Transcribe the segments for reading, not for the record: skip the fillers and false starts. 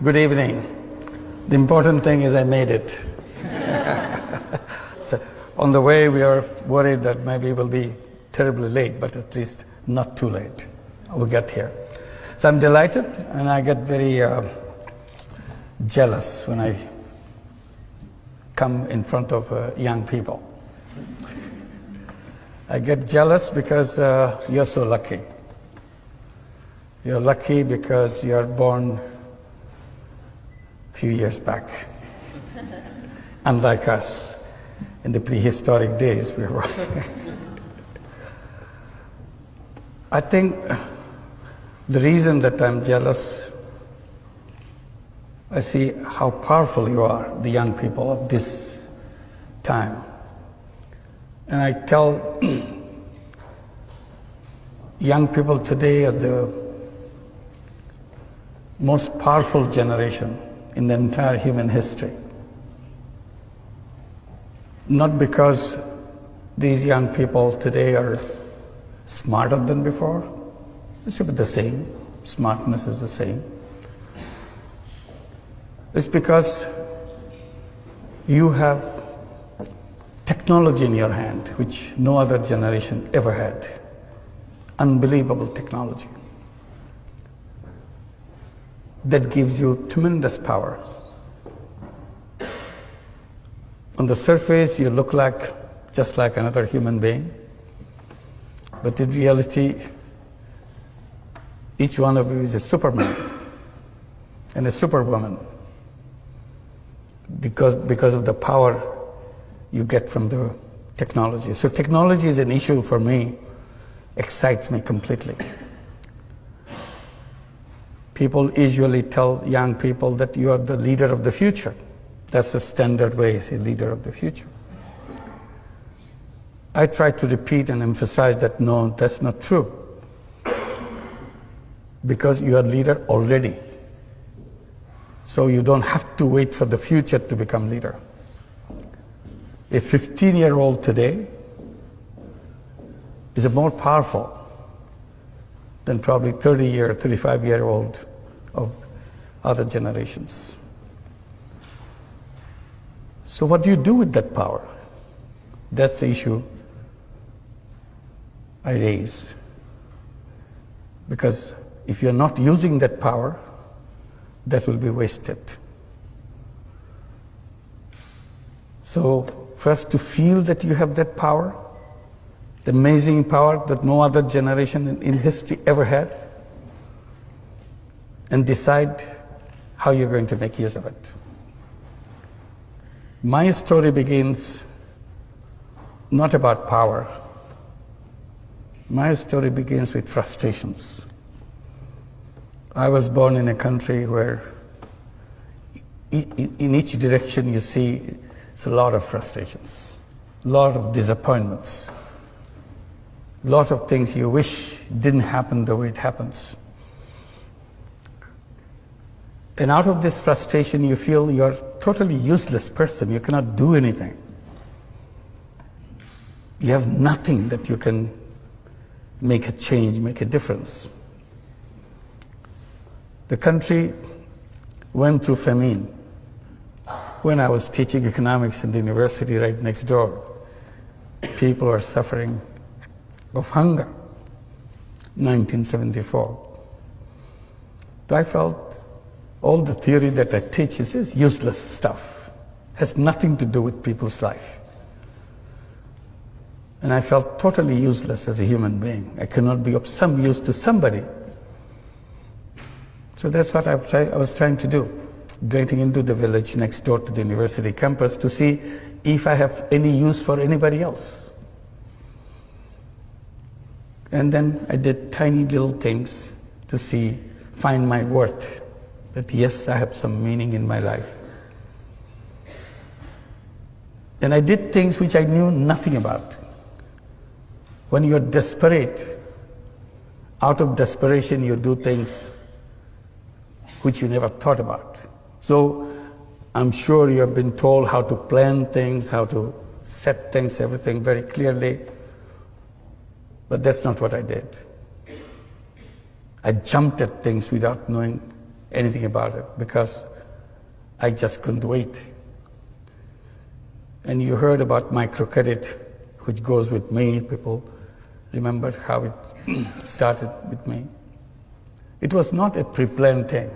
Good evening. The important thing is I made it. So on the way, we are worried that maybe we'll be terribly late, but at least not too late. We'll get here. So I'm delighted, and I get very jealous when I come in front of young people. I get jealous because you're so lucky. You're lucky because you're born a few years back. Unlike us, in the prehistoric days, we were. I think the reason that I'm jealous, I see how powerful you are, the young people of this time. And I tell young people today are the most powerful generation in the entire human history. Not because these young people today are smarter than before. It's the same. Smartness is the same. It's because you have technology in your hand, which no other generation ever had. Unbelievable technology. That gives you tremendous power. On the surface, you look just like another human being. But in reality, each one of you is a Superman and a Superwoman because of the power you get from the technology. So technology is an issue for me, excites me completely. People usually tell young people that you are the leader of the future. That's the standard way, say leader of the future. I try to repeat and emphasize that no, that's not true. Because you are leader already. So you don't have to wait for the future to become leader. A 15-year-old today is more powerful than probably 30-year, 35-year-old of other generations. So what do you do with that power? That's the issue I raise. Because if you're not using that power, that will be wasted. So first to feel that you have that power, the amazing power that no other generation in history ever had, and decide how you're going to make use of it. My story begins not about power. My story begins with frustrations. I was born in a country where in each direction you see it's a lot of frustrations, a lot of disappointments, a lot of things you wish didn't happen the way it happens. And out of this frustration you feel you're a totally useless person, you cannot do anything. You have nothing that you can make a change, make a difference. The country went through famine. When I was teaching economics in the university right next door, people were suffering of hunger, 1974. So I felt all the theory that I teach is useless stuff, has nothing to do with people's life. And I felt totally useless as a human being. I cannot be of some use to somebody. So that's what I was trying to do, getting into the village next door to the university campus to see if I have any use for anybody else. And then I did tiny little things to find my worth, that yes, I have some meaning in my life. And I did things which I knew nothing about. When you're desperate, out of desperation you do things which you never thought about. So I'm sure you have been told how to plan things, how to set things, everything very clearly. But that's not what I did. I jumped at things without knowing anything about it because I just couldn't wait. And you heard about microcredit, which goes with me. People remember how it started with me. It was not a pre-planned thing.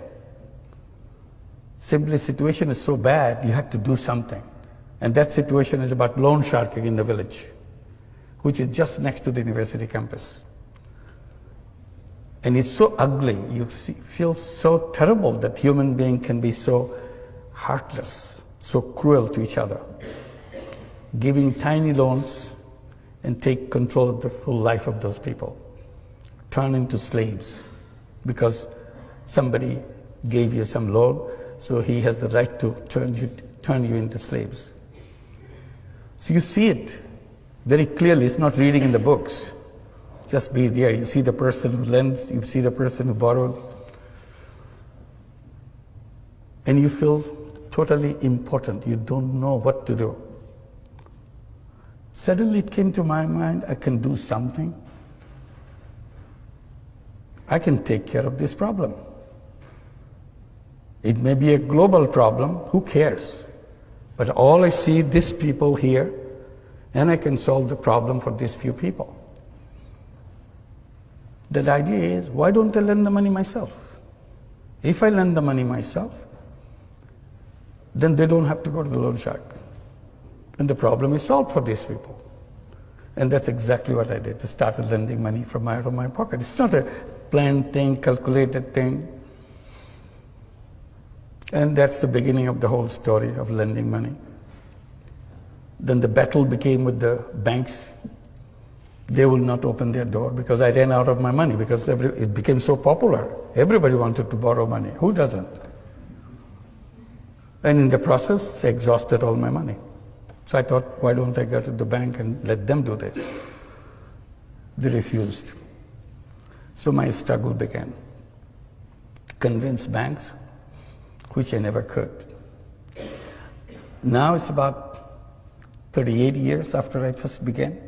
Simply, situation is so bad, you have to do something. And that situation is about loan sharking in the village, which is just next to the university campus. And it's so ugly, you feel so terrible that human being can be so heartless, so cruel to each other, giving tiny loans and take control of the full life of those people, turn into slaves because somebody gave you some loan, so he has the right to turn you into slaves. So you see it very clearly. It's not reading in the books. Just be there. You see the person who lends, you see the person who borrowed, and you feel totally important. You don't know what to do. Suddenly it came to my mind, I can do something. I can take care of this problem. It may be a global problem, who cares? But all I see, these people here, and I can solve the problem for these few people. The idea is, why don't I lend the money myself? If I lend the money myself, then they don't have to go to the loan shark. And the problem is solved for these people. And that's exactly what I did. I started lending money from out of my pocket. It's not a planned thing, calculated thing. And that's the beginning of the whole story of lending money. Then the battle became with the banks. They will not open their door because I ran out of my money because it became so popular. Everybody wanted to borrow money. Who doesn't? And in the process, I exhausted all my money. So I thought, why don't I go to the bank and let them do this? They refused. So my struggle began to convince banks, which I never could. Now it's about 38 years after I first began.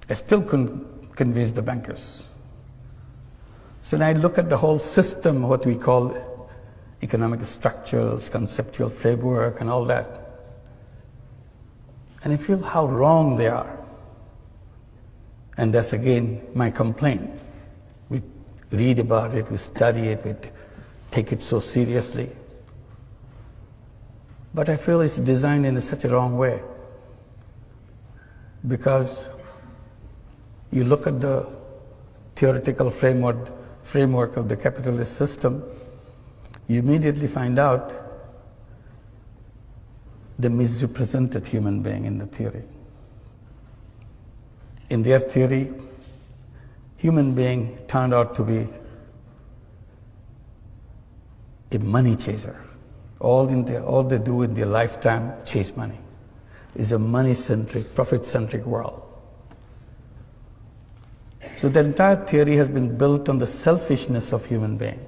I still couldn't convince the bankers. So now I look at the whole system, what we call economic structures, conceptual framework, and all that. And I feel how wrong they are. And that's again my complaint. We read about it, we study it, we take it so seriously. But I feel it's designed in such a wrong way. Because you look at the theoretical framework of the capitalist system, you immediately find out the misrepresented human being in the theory. In their theory, human being turned out to be a money chaser. All they do in their lifetime, chase money. It's a money-centric, profit-centric world. So the entire theory has been built on the selfishness of human being.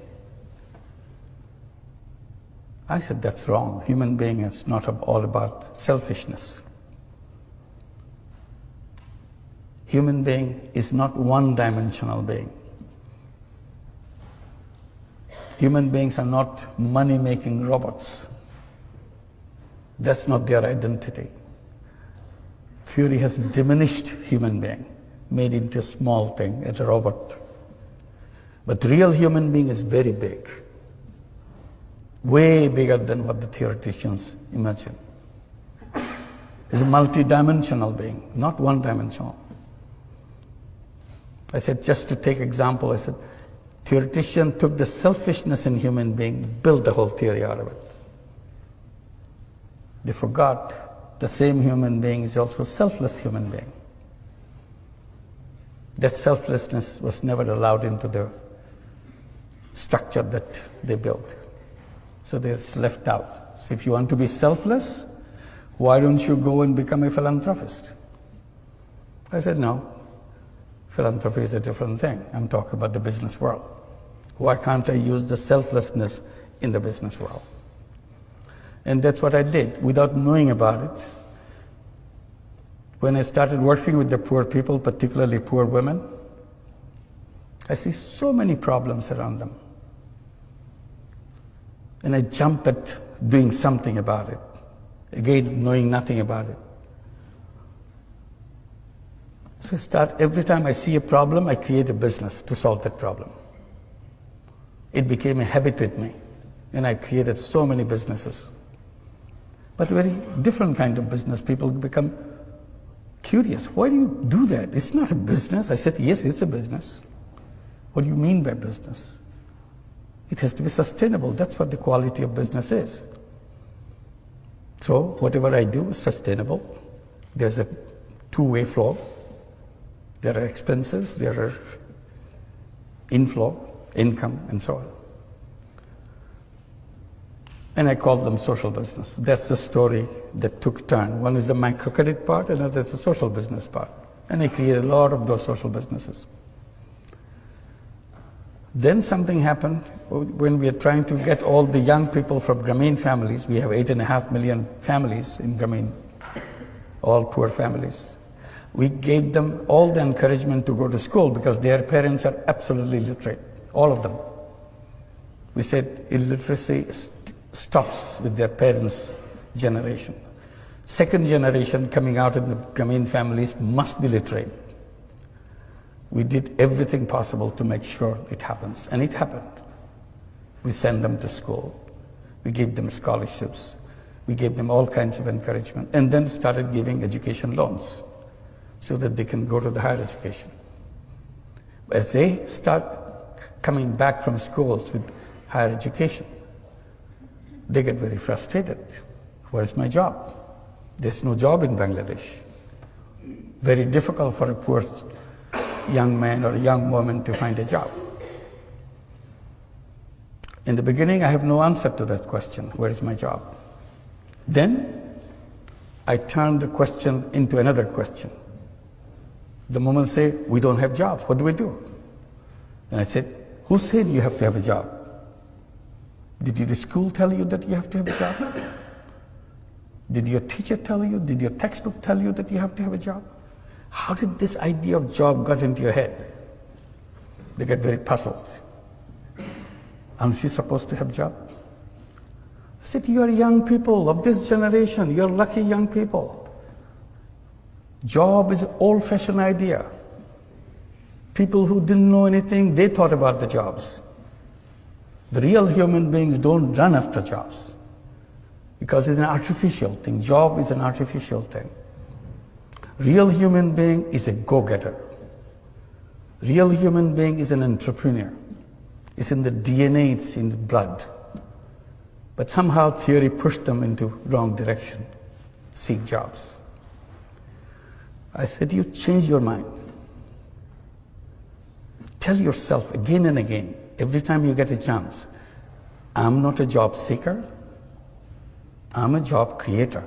I said, that's wrong. Human being is not all about selfishness. Human being is not one-dimensional being. Human beings are not money-making robots. That's not their identity. Theory has diminished human being, made into a small thing, a robot. But real human being is very big. Way bigger than what the theoreticians imagine. It's a multi-dimensional being, not one-dimensional. I said, just to take example, I said, theoretician took the selfishness in human being, built the whole theory out of it. They forgot the same human being is also a selfless human being. That selflessness was never allowed into the structure that they built. So they're left out. So if you want to be selfless, why don't you go and become a philanthropist? I said, no. Philanthropy is a different thing. I'm talking about the business world. Why can't I use the selflessness in the business world? And that's what I did without knowing about it. When I started working with the poor people, particularly poor women, I see so many problems around them. And I jump at doing something about it. Again, knowing nothing about it. So every time I see a problem, I create a business to solve that problem. It became a habit with me. And I created so many businesses. But very different kind of business. People become curious. Why do you do that? It's not a business. I said, yes, it's a business. What do you mean by business? It has to be sustainable. That's what the quality of business is. So whatever I do is sustainable. There's a two-way flow. There are expenses, there are inflow, income, and so on. And I call them social business. That's the story that took turn. One is the microcredit part, another is the social business part. And I created a lot of those social businesses. Then something happened when we are trying to get all the young people from Grameen families. We have 8.5 million families in Grameen, all poor families. We gave them all the encouragement to go to school because their parents are absolutely literate, all of them. We said illiteracy stops with their parents' generation. Second generation coming out in the Grameen families must be literate. We did everything possible to make sure it happens, and it happened. We sent them to school. We gave them scholarships. We gave them all kinds of encouragement, and then started giving education loans so that they can go to the higher education. As they start coming back from schools with higher education, they get very frustrated. Where's my job? There's no job in Bangladesh. Very difficult for a poor young man or a young woman to find a job. In the beginning, I have no answer to that question, where is my job? Then, I turned the question into another question. The moment say, we don't have jobs, what do we do? And I said, who said you have to have a job? Did your school tell you that you have to have a job? Did your teacher tell you? Did your textbook tell you that you have to have a job? How did this idea of job got into your head? They get very puzzled. Aren't you supposed to have a job? I said, you are young people of this generation. You're lucky young people. Job is an old-fashioned idea. People who didn't know anything, they thought about the jobs. The real human beings don't run after jobs because it's an artificial thing. Job is an artificial thing. Real human being is a go-getter. Real human being is an entrepreneur. It's in the DNA, it's in the blood. But somehow theory pushed them into wrong direction. Seek jobs. I said, you change your mind. Tell yourself again and again, every time you get a chance, I'm not a job seeker, I'm a job creator.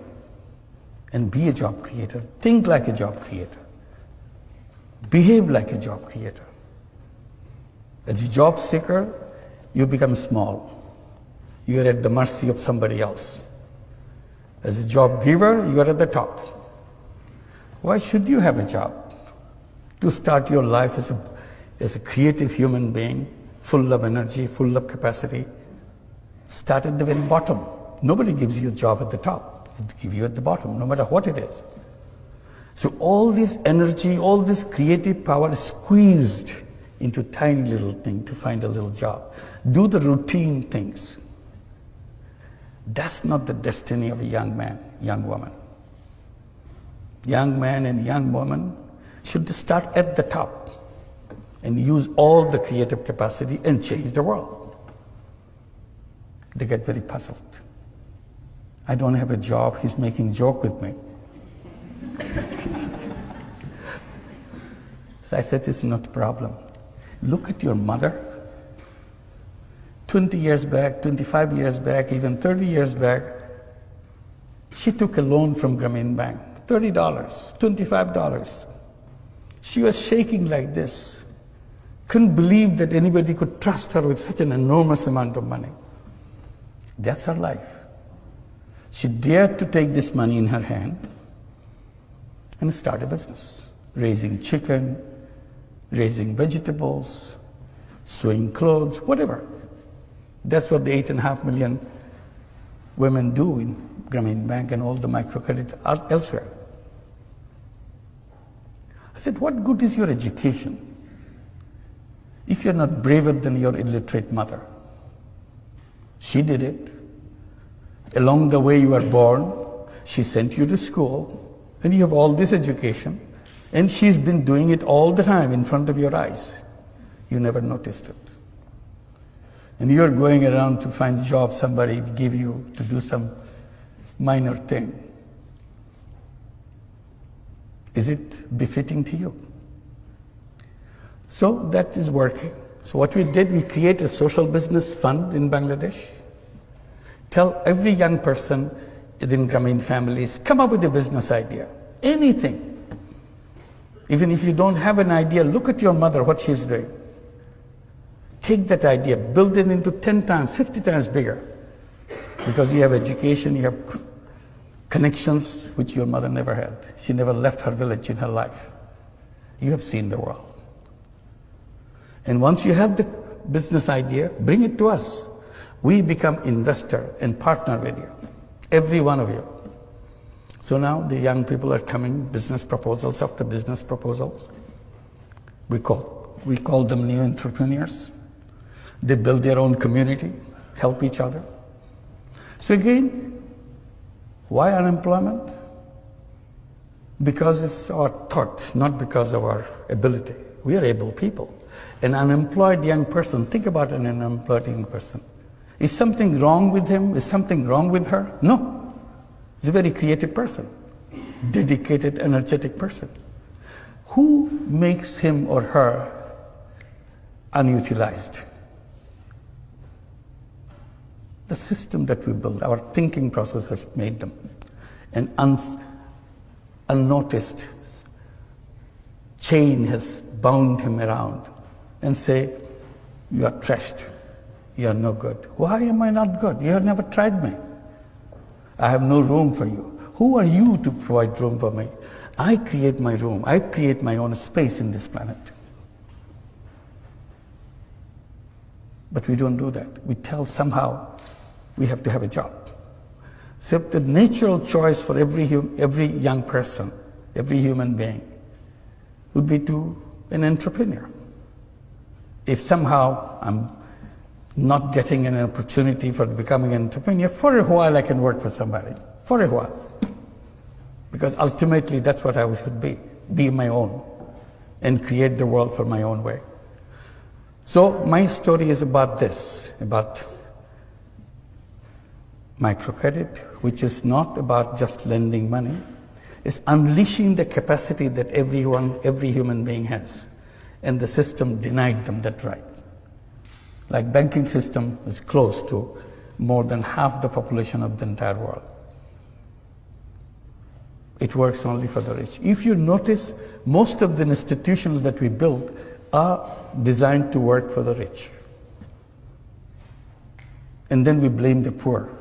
And be a job creator. Think like a job creator. Behave like a job creator. As a job seeker, you become small. You are at the mercy of somebody else. As a job giver, you are at the top. Why should you have a job? To start your life as a creative human being, full of energy, full of capacity. Start at the very bottom. Nobody gives you a job at the top. It gives you at the bottom, no matter what it is. So all this energy, all this creative power is squeezed into a tiny little thing to find a little job. Do the routine things. That's not the destiny of a young man, young woman. Young man and young woman should start at the top and use all the creative capacity and change the world. They get very puzzled. I don't have a job, he's making joke with me. So I said, it's not a problem. Look at your mother. 20 years back, 25 years back, even 30 years back, she took a loan from Grameen Bank, $30, $25. She was shaking like this. Couldn't believe that anybody could trust her with such an enormous amount of money. That's her life. She dared to take this money in her hand and start a business, raising chicken, raising vegetables, sewing clothes, whatever. That's what the 8.5 million women do in Grameen Bank and all the microcredit elsewhere. I said, what good is your education if you're not braver than your illiterate mother? She did it. Along the way you were born, she sent you to school, and you have all this education, and she's been doing it all the time in front of your eyes. You never noticed it. And you're going around to find a job somebody give you to do some minor thing. Is it befitting to you? So that is working. So what we did, we created a social business fund in Bangladesh. Tell every young person in Grameen families, come up with a business idea, anything. Even if you don't have an idea, look at your mother, what she's doing. Take that idea, build it into 10 times, 50 times bigger. Because you have education, you have connections which your mother never had. She never left her village in her life. You have seen the world. And once you have the business idea, bring it to us. We become investor and partner with you, every one of you. So now the young people are coming, business proposals after business proposals. We call them new entrepreneurs. They build their own community, help each other. So again, why unemployment? Because it's our thought, not because of our ability. We are able people. An unemployed young person, think about an unemployed young person. Is something wrong with him? Is something wrong with her? No. He's a very creative person, dedicated, energetic person. Who makes him or her unutilized? The system that we build, our thinking process has made them. An unnoticed chain has bound him around and say, you are trashed, you are no good. Why am I not good? You have never tried me. I have no room for you. Who are you to provide room for me? I create my room. I create my own space in this planet. But we don't do that. We tell somehow we have to have a job. So the natural choice for every young person, every human being, would be to an entrepreneur. If somehow I'm not getting an opportunity for becoming an entrepreneur, for a while I can work for somebody, for a while. Because ultimately that's what I should be my own, and create the world for my own way. So my story is about this, about microcredit, which is not about just lending money. It's unleashing the capacity that every human being has. And the system denied them that right. Like banking system is close to more than half the population of the entire world. It works only for the rich. If you notice, most of the institutions that we build are designed to work for the rich. And then we blame the poor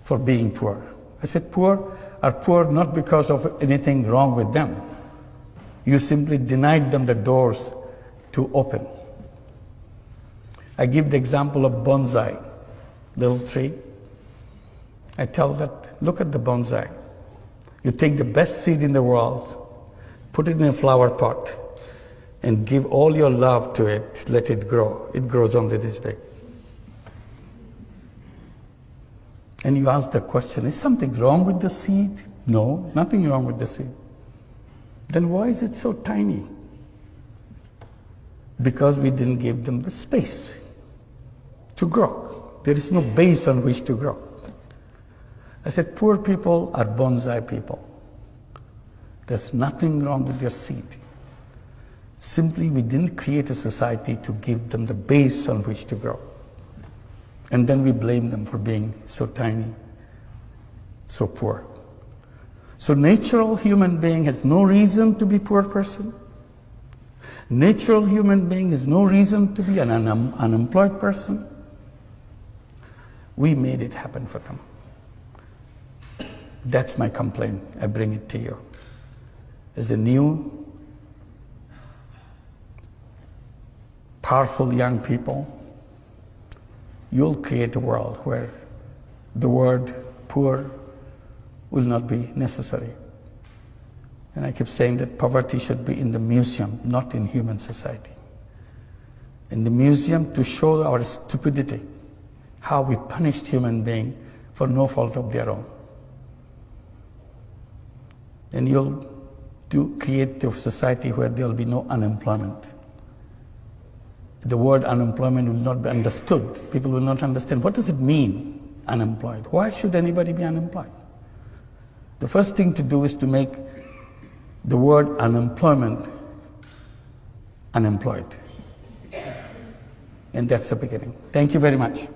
for being poor. I said poor are poor not because of anything wrong with them. You simply denied them the doors to open. I give the example of bonsai, little tree. I tell that, look at the bonsai. You take the best seed in the world, put it in a flower pot, and give all your love to it, let it grow. It grows only this big. And you ask the question, is something wrong with the seed? No, nothing wrong with the seed. Then why is it so tiny? Because we didn't give them the space to grow. There is no base on which to grow. I said, poor people are bonsai people. There's nothing wrong with their seed. Simply, we didn't create a society to give them the base on which to grow. And then we blame them for being so tiny, so poor. So natural human being has no reason to be poor person. Natural human being has no reason to be an unemployed person. We made it happen for them. That's my complaint. I bring it to you. As a new, powerful young people, you'll create a world where the word poor will not be necessary. And I keep saying that poverty should be in the museum, not in human society. In the museum to show our stupidity, how we punished human beings for no fault of their own. And you'll create a society where there will be no unemployment. The word unemployment will not be understood. People will not understand, what does it mean, unemployed? Why should anybody be unemployed? The first thing to do is to make the word unemployment unemployed. And that's the beginning. Thank you very much.